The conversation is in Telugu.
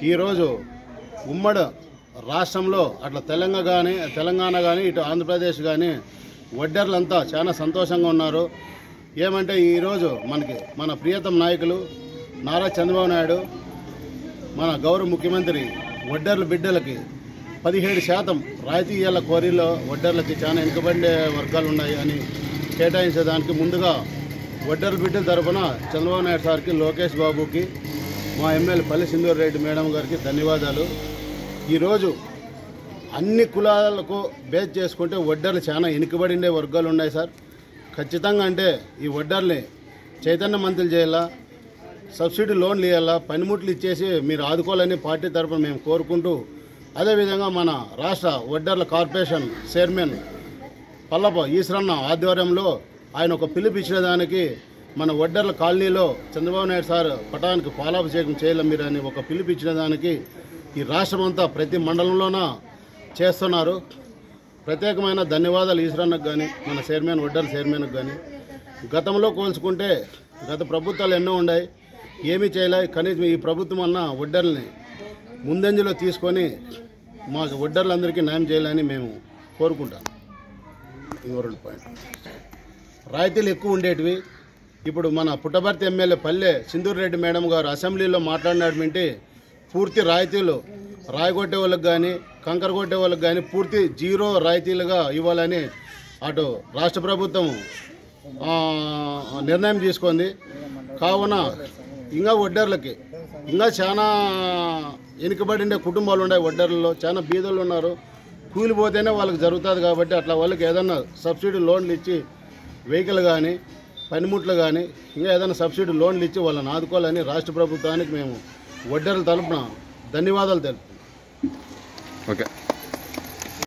ఈరోజు ఉమ్మడి రాష్ట్రంలో అట్లా తెలంగాణ కానీ ఇటు ఆంధ్రప్రదేశ్ కానీ వడ్డర్లంతా చాలా సంతోషంగా ఉన్నారు. ఏమంటే ఈరోజు మన ప్రియతమ నాయకులు నారా చంద్రబాబు నాయుడు మన గౌరవ ముఖ్యమంత్రి వడ్డర్ల బిడ్డలకి 17% రాయితీ ఇయ్యాల కోరిలో వడ్డర్లకి చాలా వెనుకబడే వర్గాలు ఉన్నాయి అని కేటాయించేదానికి ముందుగా వడ్డర్ల బిడ్డల తరఫున చంద్రబాబు నాయుడు సార్కి, లోకేష్ బాబుకి, మా ఎమ్మెల్యే పల్లి సింధూర్ రెడ్డి మేడం గారికి ధన్యవాదాలు. ఈరోజు అన్ని కులాలకు బేస్ చేసుకుంటే వడ్డర్లు చాలా వెనుకబడిండే వర్గాలు ఉన్నాయి సార్. ఖచ్చితంగా అంటే ఈ వడ్డర్ని చైతన్యవంతులు చేయాలా, సబ్సిడీ లోన్లు ఇవ్వాలా, పనిముట్లు ఇచ్చేసి మీరు ఆదుకోవాలని పార్టీ తరఫున మేము కోరుకుంటూ, అదేవిధంగా మన రాష్ట్ర వడ్డర్ల కార్పొరేషన్ చైర్మన్ పల్లప ఈశ్వరన్న ఆధ్వర్యంలో ఆయన ఒక పిలుపు ఇచ్చిన దానికి మన వడ్డర్ల కాలనీలో చంద్రబాబు నాయుడు సార్ పటానికి పాలాభిషేకం చేయాలి మీరు అని ఒక పిలుపు ఇచ్చిన దానికి ఈ రాష్ట్రం అంతా ప్రతి మండలంలోన చేస్తున్నారు. ప్రత్యేకమైన ధన్యవాదాలు ఈశ్వరన్నకు కానీ, మన వడ్డర్ల చైర్మన్కి కానీ. గతంలో పోల్చుకుంటే గత ప్రభుత్వాలు ఎన్నో ఉన్నాయి, ఏమీ చేయలే. కనీసం ఈ ప్రభుత్వం అన్న వడ్డర్లని ముందంజలో తీసుకొని మాకు వడ్డర్లందరికీ న్యాయం చేయాలని మేము కోరుకుంటాం. ఇంకో 2 పాయింట్ రాయితీలు ఎక్కువ ఉండేటివి. ఇప్పుడు మన పుట్టపర్తి ఎమ్మెల్యే పల్లె సింధూర్ రెడ్డి మేడం గారు అసెంబ్లీలో మాట్లాడినటువంటి పూర్తి రాయితీలు రాయగొట్టే వాళ్ళకి కానీ, కంకర కొట్టే వాళ్ళకి కానీ పూర్తి 0 రాయితీలుగా ఇవ్వాలని అటు రాష్ట్ర ప్రభుత్వం నిర్ణయం తీసుకుంది. కావున ఇంకా వడ్డర్లకి ఇంకా చాలా వెనుకబడిండే కుటుంబాలు ఉన్నాయి. వడ్డర్లలో చాలా బీదలు ఉన్నారు. కూలిపోతేనే వాళ్ళకి జరుగుతుంది కాబట్టి అట్లా వాళ్ళకి ఏదైనా సబ్సిడీ లోన్లు ఇచ్చి వెహికల్ కానీ, పనిముట్లు కానీ ఇంకా ఏదైనా సబ్సిడీ లోన్లు ఇచ్చి వాళ్ళని ఆదుకోవాలని రాష్ట్ర ప్రభుత్వానికి మేము వడ్డర్ల తరపున ధన్యవాదాలు తెలుపుతున్నాం. ఓకే.